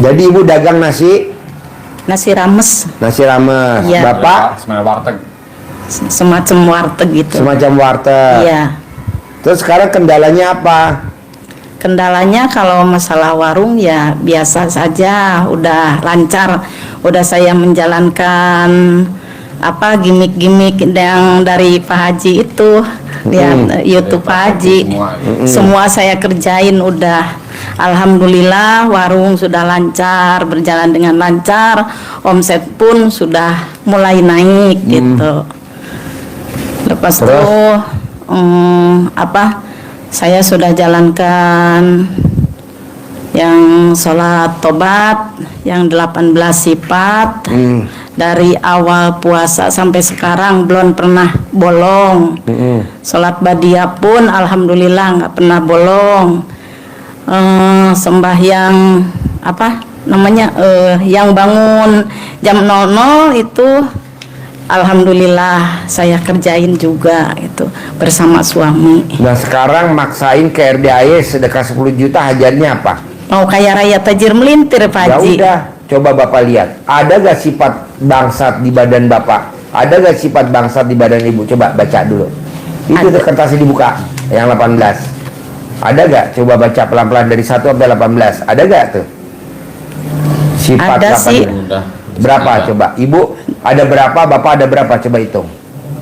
Jadi ibu dagang nasi rames. Nasi rames. Iya. Bapak warteg. Semacam warteg gitu. semacam warteg. Iya. Terus sekarang kendalanya apa? Kendalanya kalau masalah warung ya biasa saja, udah lancar. Udah saya menjalankan apa gimmick-gimmick yang dari Pak Haji itu, lihat YouTube Pak Haji. Semua saya kerjain udah. Alhamdulillah warung sudah lancar, berjalan dengan lancar, omset pun sudah mulai naik gitu. Lepas itu saya sudah jalankan yang sholat tobat yang 18 sifat dari awal puasa sampai sekarang belum pernah bolong. Sholat badiah pun alhamdulillah nggak pernah bolong. Sembahyang yang bangun jam 00 itu alhamdulillah saya kerjain juga itu bersama suami. Nah sekarang maksain ke RDAY sedekah 10 juta, hajatnya apa? Mau kaya raya tajir melintir Pak Ya Haji. udah, coba Bapak lihat. Ada gak sifat bangsat di badan Bapak? Ada gak sifat bangsat di badan Ibu? Coba baca dulu. Itu tuh kertasnya dibuka, yang 18. Ada gak? Coba baca pelan-pelan dari 1 sampai 18. Ada gak tuh? Sifat Ada sih. Berapa coba? Ibu ada berapa? Bapak ada berapa? Coba hitung.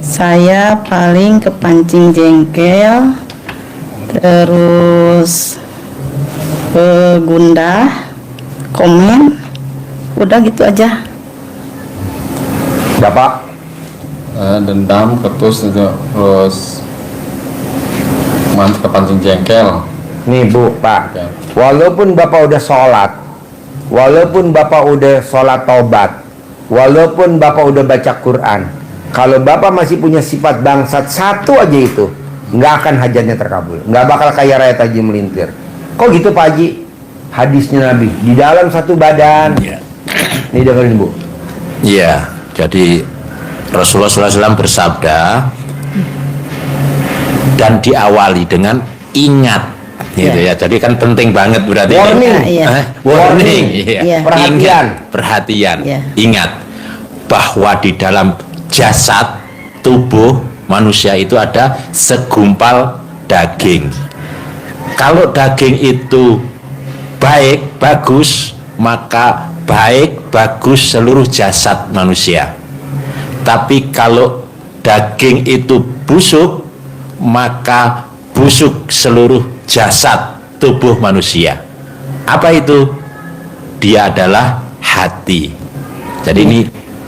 Saya paling kepancing jengkel, terus gundah, komen, udah gitu aja. Bapak? Dendam, ketus, terus kepancing jengkel. Nih Bu, Pak. Oke. Walaupun Bapak udah sholat, walaupun Bapak udah sholat taubat, walaupun Bapak udah baca Quran, kalau Bapak masih punya sifat bangsat satu aja itu, nggak akan hajatnya terkabul, nggak bakal kaya raya tajir melintir. Kok gitu Pak Haji? Hadisnya Nabi, di dalam satu badan. Nih dengerin Bu. Iya, jadi Rasulullah SAW bersabda dan diawali dengan ingat, gitu ya. Jadi kan penting banget berarti. Warning. Warning. Iya. Perhatian. Ingat, perhatian. Ingat bahwa di dalam jasad tubuh manusia itu ada segumpal daging. Kalau daging itu baik, bagus, maka baik, bagus seluruh jasad manusia. Tapi kalau daging itu busuk, maka busuk seluruh jasad tubuh manusia. Apa itu? Dia adalah hati. Jadi ini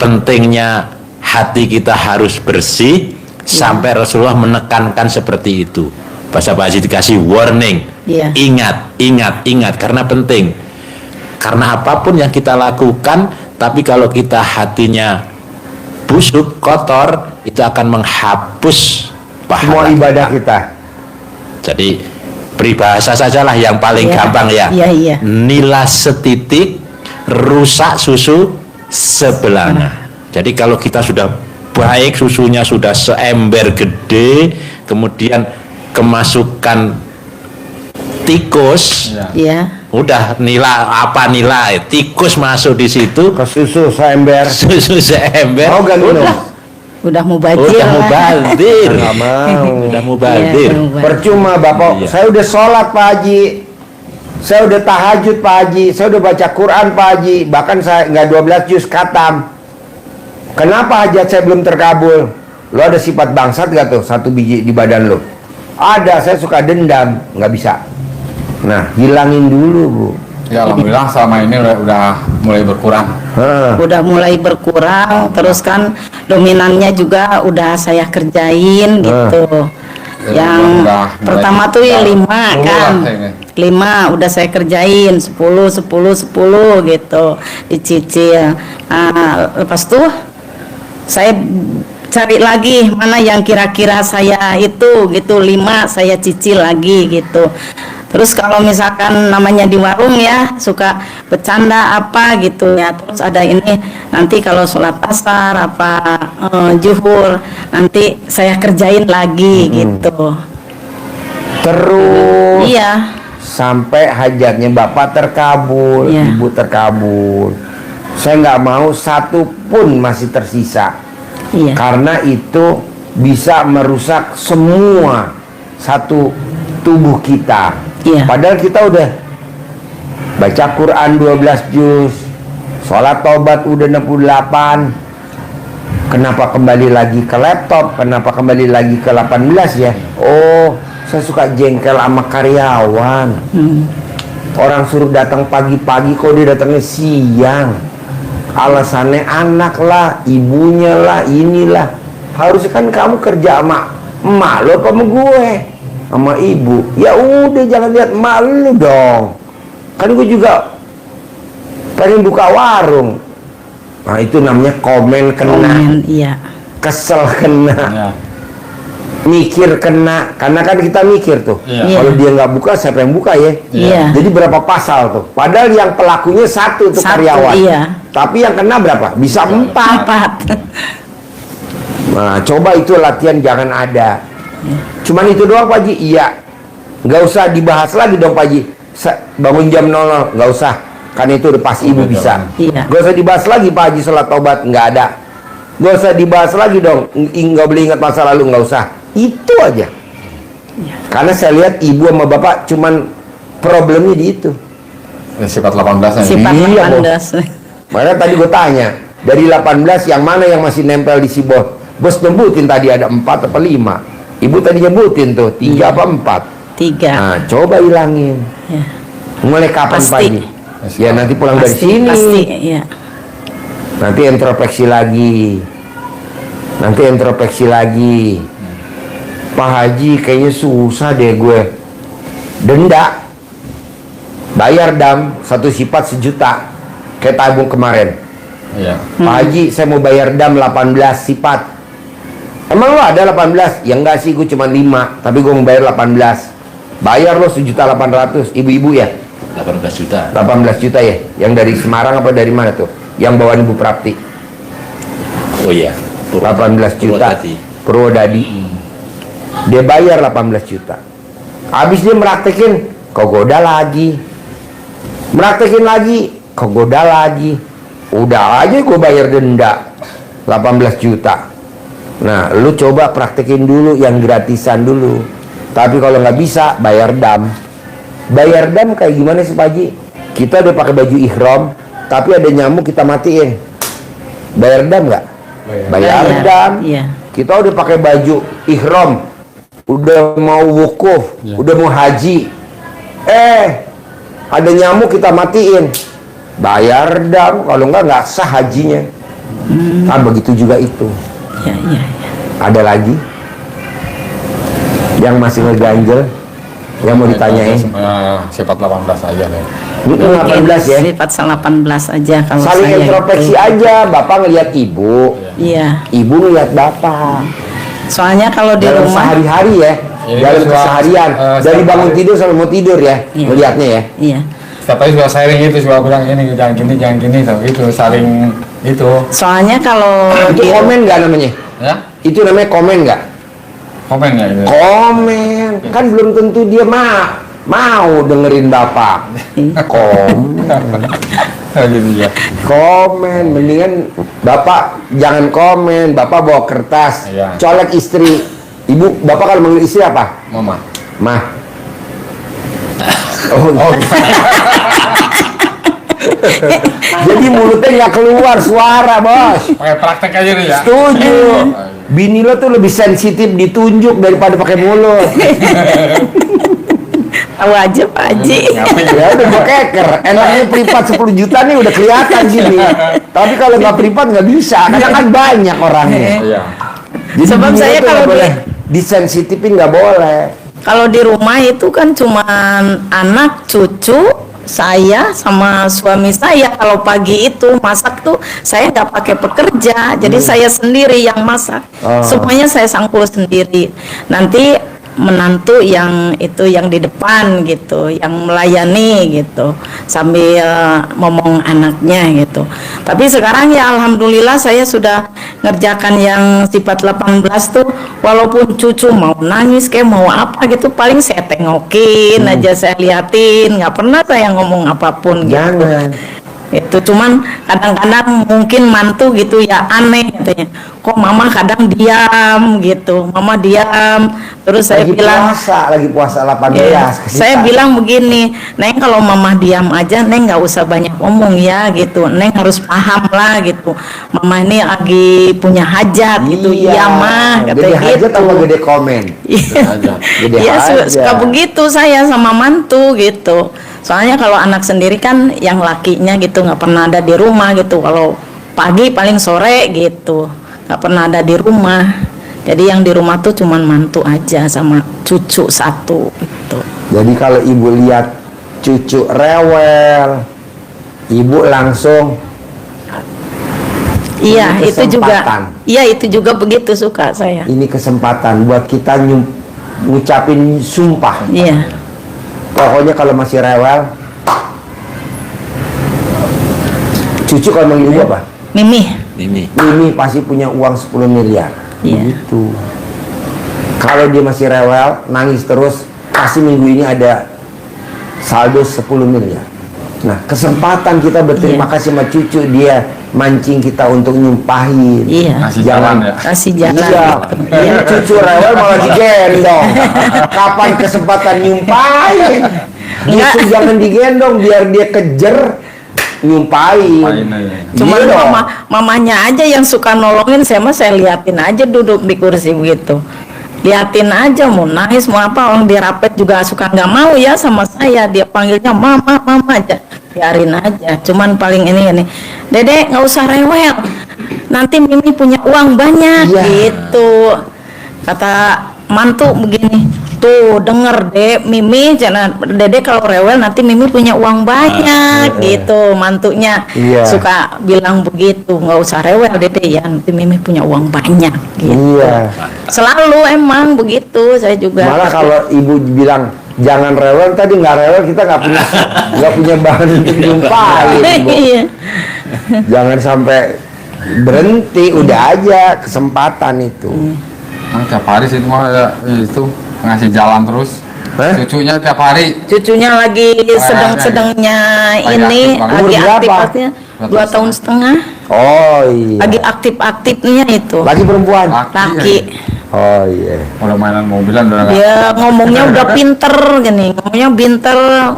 pentingnya hati kita harus bersih, sampai Rasulullah menekankan seperti itu. Bahasa Pak Haji dikasih warning. Ingat, ingat, ingat, karena penting. Karena apapun yang kita lakukan, tapi kalau kita hatinya busuk, kotor, itu akan menghapus pahala Semua ibadah kita. Jadi peribahasa sajalah yang paling gampang ya. Nila setitik, rusak susu sebelanga. Jadi kalau kita sudah baik, susunya sudah seember gede, kemudian kemasukan tikus, udah nila tikus masuk di situ, ke susu seember, mau gak minum? Udah mubazir. Nggak mau. Udah mubazir. Percuma Bapak. Saya udah sholat Pak Haji, saya udah tahajud Pak Haji, saya udah baca Quran Pak Haji, bahkan saya nggak 12 juz khatam. Kenapa hajat saya belum terkabul? Lo ada sifat bangsat gak tuh satu biji di badan lo? Ada. Saya suka dendam, nggak bisa. Nah, hilangin dulu Bu. Ya alhamdulillah selama ini udah mulai berkurang. Udah mulai berkurang, terus kan dominannya juga udah saya kerjain gitu. Yang pertama tuh 5 kan. 5 udah saya kerjain, 10 gitu dicicil. Nah, lepas tuh saya cari lagi mana yang kira-kira saya itu gitu, 5 saya cicil lagi gitu. Terus kalau misalkan namanya di warung ya suka bercanda apa gitu ya, terus ada ini nanti kalau sholat asar apa zuhur nanti saya kerjain lagi gitu. Terus Iya. sampai hajatnya bapak terkabul, Iya. ibu terkabul. Saya nggak mau satu pun masih tersisa, Iya. karena itu bisa merusak semua satu tubuh kita. Iya. Padahal kita udah baca Quran 12 juz, sholat tobat udah 68. Kenapa kembali lagi ke laptop? Kenapa kembali lagi ke 18 ya? Oh, saya suka jengkel sama karyawan. Orang suruh datang pagi-pagi, kok dia datangnya siang. Alasannya anak lah, ibunya lah, inilah. Harusnya kan kamu kerja sama emak lo apa sama gue? Sama ibu. Ya udah, jangan lihat emak lu dong. Kan gue juga pengen buka warung. Nah itu namanya komen kena, Komen, iya. kesel kena, Ya. mikir kena. Karena kan kita mikir tuh, Iya. kalau dia nggak buka, siapa yang buka ya? Iya. Jadi berapa pasal tuh? Padahal yang pelakunya satu tuh Satu, karyawan. iya. Tapi yang kena berapa? Bisa 4. 4. Nah, coba itu latihan jangan ada. Cuman itu doang Pak Haji? Iya. Nggak usah dibahas lagi dong Pak Haji. Bangun jam 00, nggak usah. Kan itu udah pas ibu bisa. Iya. Nggak usah dibahas lagi Pak Haji sholat taubat, nggak ada. Nggak usah dibahas lagi dong. Nggak boleh ingat masa lalu, nggak usah. Itu aja. Karena saya lihat ibu sama bapak cuman problemnya di itu. Sifat 18 nya. Sifat Iya, 18. Makanya tadi gue tanya, dari 18 yang mana yang masih nempel di si bos? Bos nyebutin tadi ada 4 apa 5. Ibu tadi nyebutin tuh 3 apa 4. 3. Nah, coba hilangin. Ya. Mulai kapan Pasti. Pak Haji? Ya nanti pulang dari sini. Pasti, ya. Nanti introspeksi lagi. Nanti introspeksi lagi. Pak Haji kayaknya susah deh gue. Denda. Bayar dam, satu sifat 1 juta. Kayak tabung kemarin. Iya. Pak Haji, saya mau bayar dam 18 sifat. Emang lo ada 18? Ya enggak sih, gue cuma 5. Tapi gue mau bayar 18. Bayar lo 1.800.000. Ibu-ibu ya? 18 juta. 18 juta ya? Yang dari Semarang apa dari mana tuh? Yang bawaan Ibu Prapti. Oh iya. 18 juta. Purwodadi. Purwodadi. Dia bayar 18 juta. Habis dia meraktekin, kok goda lagi. Meraktekin lagi, kok goda lagi. Udah aja gue bayar denda 18 juta. Nah, lu coba praktekin dulu yang gratisan dulu. Tapi kalau nggak bisa, bayar dam. Bayar dam kayak gimana sih Pak Haji? Kita udah pakai baju ihram, tapi ada nyamuk kita matiin. Bayar dam nggak? Bayar dam. Iya. Kita udah pakai baju ihram, udah mau wukuf, udah mau haji. Ada nyamuk kita matiin. Bayar dam, kalau nggak sah hajinya. Ah, begitu juga itu. Ya, ya, ya. Ada lagi yang masih ngeganjel, yang mau ditanyain? Sifat 18 aja deh. Itu 18 ya. Sifat 18 aja kalau Saling saya introspeksi itu. aja. Bapak ngelihat ibu, Iya. ibu ngelihat bapak. Soalnya kalau di Dalam rumah, sehari-hari ya, Ini dalam kan keseharian, setiap dari bangun hari. tidur sampai mau tidur ya, Iya. ngelihatnya ya. iya. Setiap hari juga sharing itu, juga bilang ini jangan gini tuh, itu saling itu. Soalnya kalau Itu di komen nggak namanya? Ya, Itu namanya komen nggak? komen nggak itu? Komen, kan belum tentu dia mau dengerin bapak. Komen. Gitu ya. Komen, mendingan bapak jangan komen, bapak bawa kertas, Iya. colek istri. Ibu, bapak kalau manggil istri apa? Mama. Mah. Oh, Oh, jadi mulutnya nggak keluar suara, bos. pakai praktek aja nih ya. Setuju. Bini lo tuh lebih sensitif ditunjuk daripada pakai mulut. tahu aja Pak Haji. Ya udah gua keker. Enaknya privat 10 juta nih udah kelihatan sini. Tapi kalau nggak privat nggak bisa, karena kan banyak orangnya. Iya. Jadi Sebab bini saya lo tuh kalau nggak boleh di- disensitifin, nggak boleh. Kalau di rumah itu kan cuman anak, cucu, saya sama suami saya. Kalau pagi itu masak tuh saya nggak pakai pekerja, jadi saya sendiri yang masak. Oh. Semuanya saya sangkul sendiri. Nanti menantu yang itu yang di depan gitu, yang melayani gitu, sambil ngomong anaknya gitu. Tapi sekarang ya alhamdulillah saya sudah ngerjakan yang sifat 18 tuh, walaupun cucu mau nangis kayak mau apa gitu, paling saya tengokin aja, saya liatin, nggak pernah saya ngomong apapun gitu. Jangan. Itu cuman kadang-kadang mungkin mantu gitu ya aneh katanya, kok mama kadang diam gitu, mama diam, terus saya bilang lagi puasa 18. iya, saya bilang begini, Neng kalau mama diam aja Neng nggak usah banyak ngomong ya gitu, Neng harus paham lah gitu, mama ini lagi punya hajat gitu. Iya mah gede katanya hajat gitu. apa gede komen? Gede Iya hajat. suka begitu saya sama mantu gitu. Soalnya kalau anak sendiri kan yang lakinya gitu nggak pernah ada di rumah gitu. Kalau pagi paling sore gitu, nggak pernah ada di rumah. Jadi yang di rumah tuh cuman mantu aja sama cucu satu gitu. Jadi kalau ibu lihat cucu rewel, ibu langsung Iya ini itu juga. kesempatan. Iya itu juga begitu suka saya. Ini kesempatan buat kita ngucapin sumpah. Iya. Pokoknya kalau masih rewel, cucu kalau manggil ibu apa? Mimi. Mimi pasti punya uang 10 miliar. Iya. Gitu. Kalau dia masih rewel, nangis terus, pasti minggu ini ada saldo 10 miliar. Nah, kesempatan kita berterima kasih sama cucu, dia mancing kita untuk nyumpahin. Iya. Kasih jalan ya. Kasih jalan. Iya. Gitu. Ini cucu rewel malah digendong. Kapan kesempatan nyumpahin? Justru jangan digendong biar dia kejer nyumpahin. Cuman Iya dong. mamanya aja yang suka nolongin, saya liatin aja duduk di kursi begitu. Liatin aja mau nangis mau apa, orang dirapet juga suka nggak mau ya sama saya, dia panggilnya mama aja, biarin aja. Cuman paling ini Dedek nggak usah rewel, nanti Mimi punya uang banyak. Iya. Gitu kata mantu begini, tuh denger dek Mimi, jangan Dedek kalau rewel nanti Mimi punya uang banyak. Gitu mantunya. Iya. Suka bilang begitu, nggak usah rewel Dedek ya, nanti Mimi punya uang banyak gitu. Iya. Selalu emang begitu, saya juga. Malah kalau ibu bilang jangan rewel, tadi nggak rewel kita nggak punya bahan untuk nyumpahin. Bu. Iya. Jangan sampai berhenti, udah aja kesempatan itu. Tiap hari sih itu mah itu ngasih jalan terus. Hah? Cucunya tiap hari. Cucunya lagi sedang-sedangnya ini, aktif banget. lagi Umur berapa? aktif-aktifnya 2 tahun setengah, Oh iya. lagi aktif-aktifnya itu. Lagi perempuan. Laki. Oh iya. Udah mainan mobilan udah nggak. Dia ngomongnya udah pinter gini,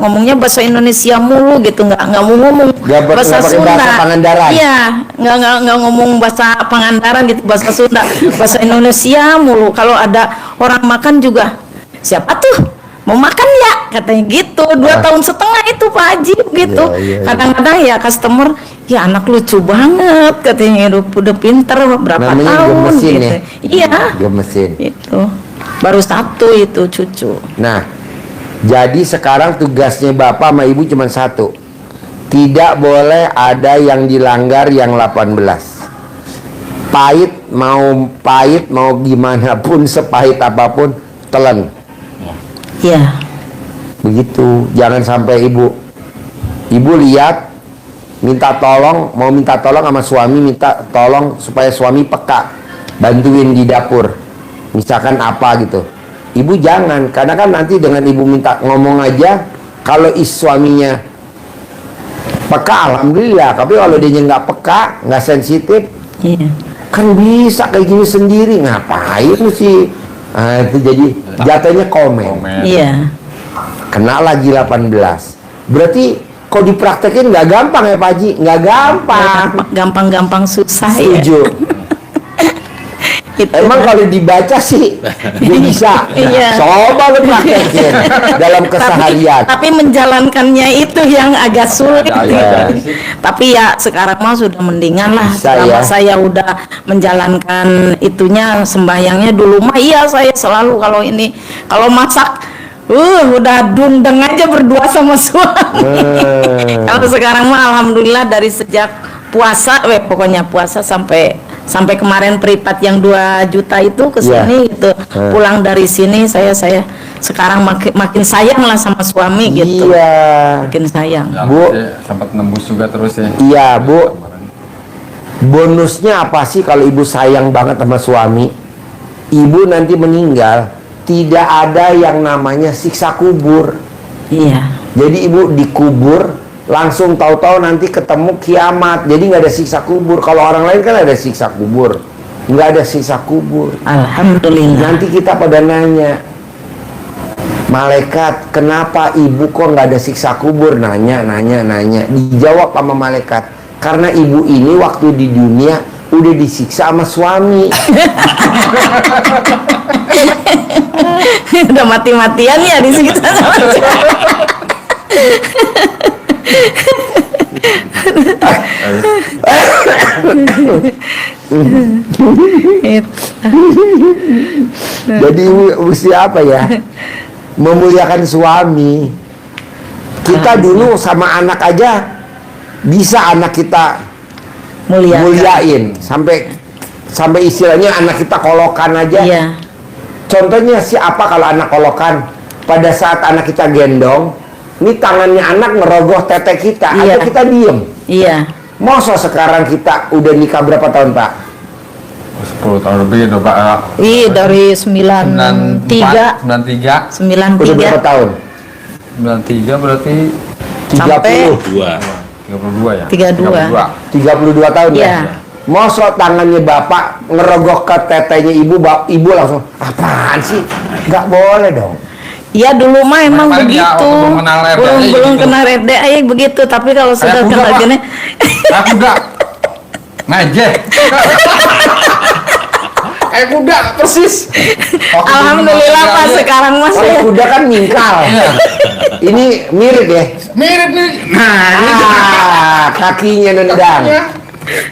ngomongnya bahasa Indonesia mulu gitu, nggak mau ngomong Nggak bahasa pakai Sunda. bahasa Pangandaran. Iya, nggak ngomong bahasa Pangandaran gitu, bahasa Sunda, bahasa Indonesia mulu. Kalau ada orang makan juga, siapa tuh mau makan ya, katanya gitu. 2 tahun setengah itu Pak Haji gitu. Iya, iya. Kadang-kadang ya customer, ya anak lucu banget katanya, udah pinter berapa Namanya tahun gemesin gitu. ya? Iya. Gemesin. Itu baru 1 itu cucu. Nah, jadi sekarang tugasnya bapak sama ibu cuma 1. Tidak boleh ada yang dilanggar yang 18. Pahit mau gimana pun, sepahit apapun, telan. Iya. Begitu. Jangan sampai ibu lihat minta tolong sama suami, minta tolong supaya suami peka, bantuin di dapur. Misalkan apa gitu. Ibu jangan, karena kan nanti dengan ibu minta ngomong aja, kalau suaminya peka alhamdulillah, tapi kalau dia nggak peka, nggak sensitif, Iya. kan bisa kayak gini sendiri, ngapain sih? Nah, itu jadi jatuhnya komen. Iya. Kena lagi 18. Berarti kok dipraktekin nggak gampang ya Pak Haji? Nggak gampang. Gampang-gampang susah ya. Setuju. Itu. Emang kalau dibaca sih dia bisa. Iya. Coba lu praktekin dalam keseharian. Tapi menjalankannya itu yang agak sulit. Iya. Tapi ya sekarang mah sudah mendingan lah. Bisa, Selama ya. saya udah menjalankan itunya, sembahyangnya dulu mah iya saya selalu kalau masak udah dundeng aja berdua sama suami. Kalau sekarang mah alhamdulillah dari sejak puasa, pokoknya puasa sampai sampai kemarin privat yang 2 juta itu ke sini gitu. Pulang dari sini saya sekarang makin sayang lah sama suami gitu. Iya. Makin sayang. Ya, Bu. sempat nembus juga terus ya. Iya, Bu. Bonusnya apa sih kalau ibu sayang banget sama suami? Ibu nanti meninggal, tidak ada yang namanya siksa kubur. Iya. Jadi ibu dikubur, langsung tahu-tahu nanti ketemu kiamat. Jadi nggak ada siksa kubur. Kalau orang lain kan ada siksa kubur, nggak ada siksa kubur. Alhamdulillah. Nanti kita pada nanya, malaikat, kenapa ibu kok nggak ada siksa kubur? Nanya. Dijawab sama malaikat, karena ibu ini waktu di dunia udah disiksa sama suami. Udah mati-matian ya disiksa sama suami. Jadi mesti apa ya? Memuliakan suami. Kita dulu sama anak aja bisa anak kita muliain sampai istilahnya anak kita kolokan aja. Iya. Contohnya siapa kalau anak kolokan, pada saat anak kita gendong, ini tangannya anak ngerogoh tete kita, Iya. atau kita diem. Iya. Masa sekarang kita udah nikah berapa tahun, Pak? 10 tahun lebih udah Pak. Ih, dari 93. 93. Udah berapa tahun? 93 berarti 30. 32 ya. 32. 32 tahun ya? Iya. Masa tangannya bapak ngerogoh ke tetenya ibu langsung, apaan sih? Nggak boleh dong. Iya dulu mah emang Paling ya, begitu. belum kenal RDA Belum gitu. kenal RDA begitu, tapi kalau sudah kuda, kenal Pak. gini Aku enggak. Ngejek. Kayak kuda persis. Waktu alhamdulillah dulu Pak masih sekarang mas Kalau ya. kuda kan nyingkal. Iya. Ini mirip ya. Mirip nih. Nah, ini Kakinya nendang.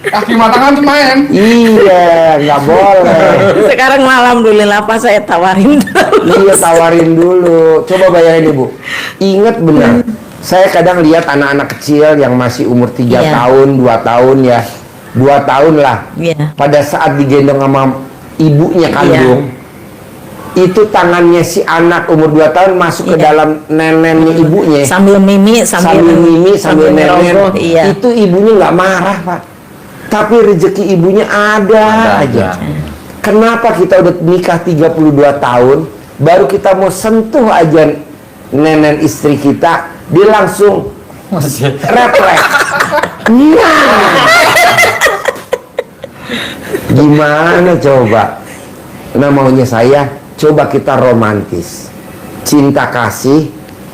kaki matangan tuh main. Iya, nggak boleh. Sekarang mah alhamdulillah Pak saya tawarin. Iya, tawarin dulu. Coba bayangin Ibu. Ingat benar. Saya kadang lihat anak-anak kecil yang masih umur 3 Iya. tahun, 2 tahun ya. 2 tahun lah. Iya. Pada saat digendong sama ibunya kandung, itu tangannya si anak umur 2 tahun masuk ke Iya. dalam nenennya ibunya. Sambil mimi, Sambil mimi, sambil nenen. ngerogoh, iya. Itu ibunya nggak marah, Pak. Tapi rezeki ibunya ada aja. Kenapa kita udah nikah 32 tahun, baru kita mau sentuh aja nenen istri kita, dia langsung refleks. Nah. Gimana coba? Nah, maunya saya, coba kita romantis. Cinta kasih,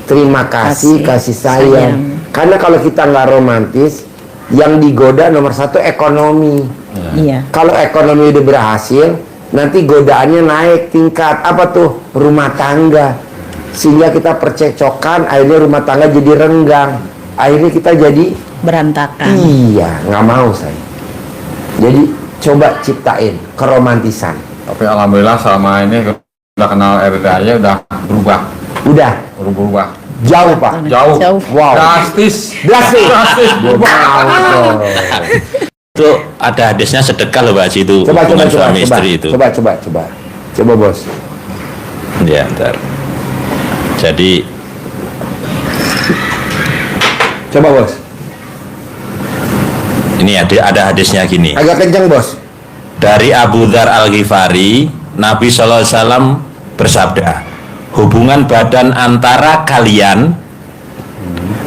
terima kasih, kasih sayang. Karena kalau kita nggak romantis, yang digoda nomor 1 ekonomi. Iya. Kalau ekonomi udah berhasil, nanti godaannya naik tingkat. Apa tuh? Rumah tangga. Sehingga kita percecokan, akhirnya rumah tangga jadi renggang. Akhirnya kita jadi Berantakan. iya, nggak mau saya. Jadi coba ciptain keromantisan. Tapi alhamdulillah selama ini udah kenal RDA udah berubah. Udah Berubah. jauh, Pak. Jauh. Wow. Drastis. Drastis. Gua mau tuh. Itu ada hadisnya sedekah loh Pak Haji, itu Coba hubungan suami istri itu. Coba bos. Ya, ntar. Jadi Coba bos. ini ada hadisnya gini. Agak kenceng bos. Dari Abu Dzar Al-Ghifari, Nabi SAW bersabda, hubungan badan antara kalian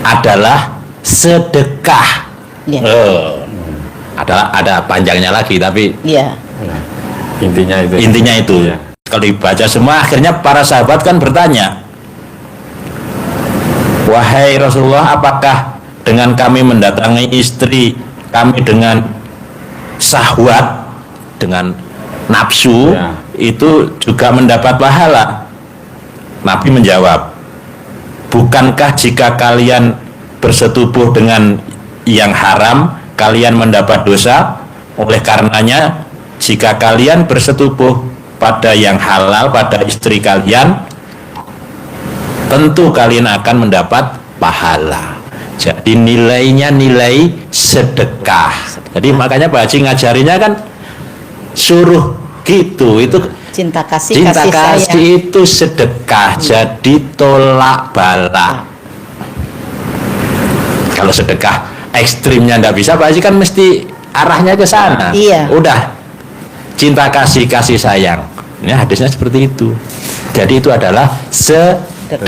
adalah sedekah. Iya. Ada panjangnya lagi, tapi Iya. Intinya itu. intinya itu. Iya. Kalau dibaca semua, akhirnya para sahabat kan bertanya, wahai Rasulullah, apakah dengan kami mendatangi istri kami dengan syahwat, dengan nafsu, Ya. itu juga mendapat pahala? Nabi menjawab, bukankah jika kalian bersetubuh dengan yang haram, kalian mendapat dosa? Oleh karenanya, jika kalian bersetubuh pada yang halal, pada istri kalian, tentu kalian akan mendapat pahala. Jadi nilainya nilai sedekah. Jadi makanya Pak Haji ngajarinya kan suruh gitu. Itu Cinta kasih, cinta kasih sayang. kasih itu sedekah, jadi tolak bala. Kalau sedekah ekstrimnya ndak bisa, Pak Haji, kan mesti arahnya ke sana. Iya. Udah cinta kasih, kasih sayang. Ini hadisnya seperti itu. Jadi itu adalah sedekah.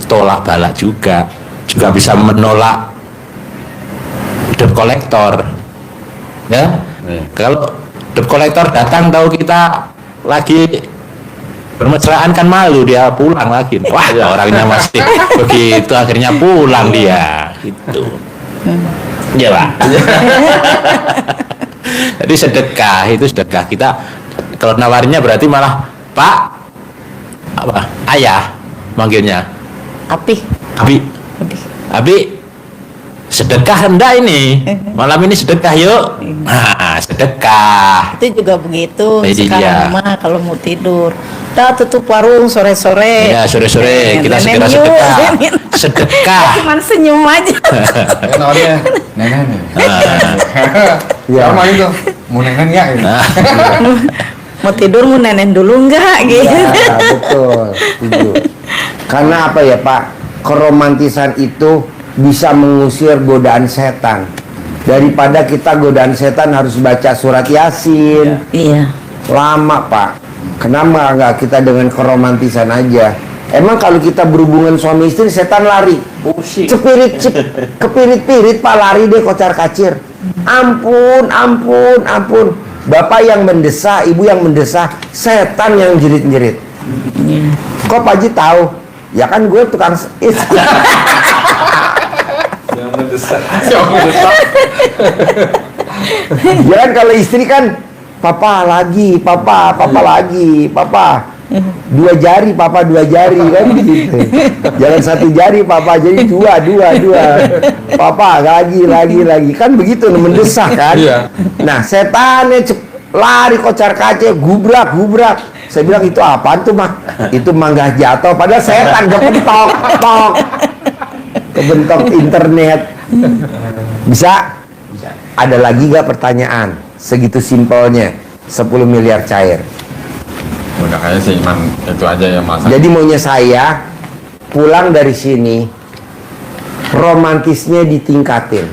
Tolak bala juga bisa menolak debt collector. Ya. Kalau debt collector datang tahu kita lagi bermesraan kan malu, dia pulang lagi. Wah, orangnya masih begitu, akhirnya pulang dia. Gitu. Ya, Pak. Jadi sedekah itu sedekah. Kita kalau nawarnya berarti malah Pak apa? Ayah manggilnya. Api. Abi. Sedekah hendak ini. Malam ini sedekah yuk. Nah, sedekah. Itu juga begitu. Iya. Sekarang mah kalau mau tidur, udah tutup warung sore-sore. Ya, sore-sore kita segera Nenek yuk, sedekah. nenek. Sedekah. Cuman senyum aja. Namanya nenek. Iya. Sama itu. Mau nenek ya? Gitu. Mau tidur mau nenek dulu enggak gitu. Ya, betul, setuju. Karena apa ya Pak, keromantisan itu bisa mengusir godaan setan. Daripada kita godaan setan harus baca surat Yasin, Iya. lama Pak. Kenapa nggak kita dengan keromantisan aja? Emang kalau kita berhubungan suami istri, setan lari. Kepirit-pirit Pak, lari deh kocar kacir. Ampun. Bapak yang mendesah, ibu yang mendesah, setan yang jerit-jerit. Iya. Kok Pak Haji tahu? Ya kan gue tukang Ya kan kalau istri kan papa lagi, papa lagi, papa. Dua jari kan gitu. Jangan satu jari papa, jadi dua. Papa lagi. Kan begitu mendesak kan. Iya. Nah, setannya lari kocar kacir, gubrak. Saya bilang itu apaan tuh mah? Itu mangga jatuh, padahal setan kebentok internet. Bisa? Ada lagi gak pertanyaan? Segitu simpelnya 10 miliar cair. Udah kayak sih Iman itu aja ya Mas. Jadi maunya saya pulang dari sini romantisnya ditingkatin.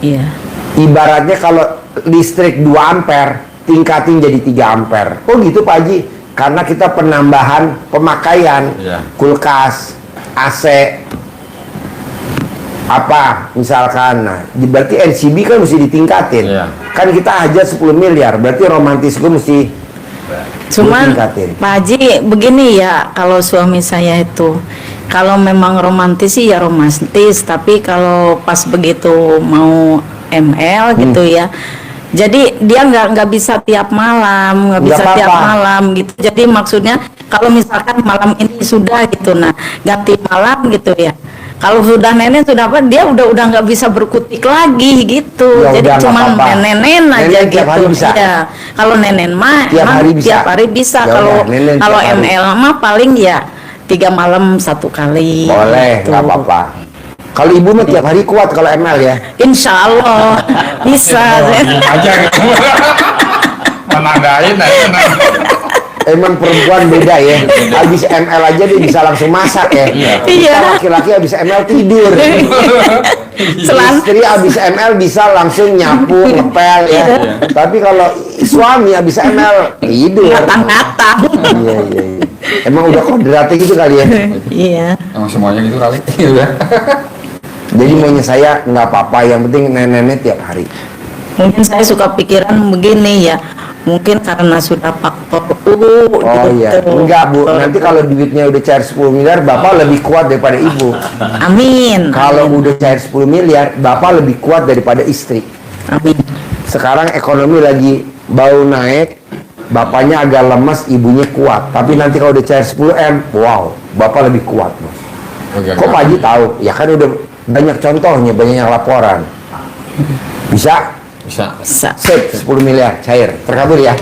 Iya. Ibaratnya kalau listrik 2 ampere tingkatin jadi 3 ampere. Oh gitu Pak Haji. Karena kita penambahan pemakaian. Iya. Kulkas, AC, apa misalkan. Nah, berarti RCB kan mesti ditingkatin. Iya. Kan kita aja 10 miliar, berarti romantis gue mesti Cuman ditingkatin. Pak Haji begini ya, kalau suami saya itu kalau memang romantis sih ya romantis, tapi kalau pas begitu mau ML gitu ya, jadi dia nggak bisa tiap malam, nggak bisa Nggak tiap apa-apa. malam gitu. Jadi maksudnya kalau misalkan malam ini sudah gitu, nah ganti malam gitu ya. Kalau sudah nenek sudah apa, dia udah nggak bisa berkutik lagi gitu. Ya Jadi udah, nggak cuma apa-apa. nenek aja Nenek tiap gitu. hari bisa? Iya. Kalau nenek mah Tiap emang hari bisa? tiap hari bisa. Ya Kalau udah, nenek kalau tiap hari. ML mah paling ya 3 malam 1 kali. Boleh, gitu. nggak apa-apa. Kalau ibu mah tiap hari kuat kalau ML ya. Insya Allah bisa. Aja gitu. Menandain aja. Emang perempuan beda ya. Habis ML aja dia bisa langsung masak ya. Iya. Kita laki-laki habis ML tidur. Selan- Istri habis ML bisa langsung nyapu, ngepel ya. Tapi kalau suami habis ML tidur. Ngata-ngata. Iya. Emang udah kodratnya gitu kali ya. Iya. Emang semuanya gitu kali. Iya. Jadi maunya saya nggak apa-apa, yang penting nenek tiap hari. Mungkin saya suka pikiran begini ya. Mungkin karena sudah faktor Oh iya, enggak Bu. Nanti kalau duitnya udah cair 10 miliar, Bapak lebih kuat daripada Ibu. Amin. Kalau udah cair 10 miliar, Bapak lebih kuat daripada istri. Amin. Sekarang ekonomi lagi bau naik, bapaknya agak lemas, ibunya kuat. Tapi nanti kalau udah cair 10 M, wow, Bapak lebih kuat. Bos. Kok Pak Haji tahu? Ya kan udah banyak contohnya, banyak yang laporan. Bisa? Bisa. Bisa. Sip, 10 miliar cair. Terkabul ya.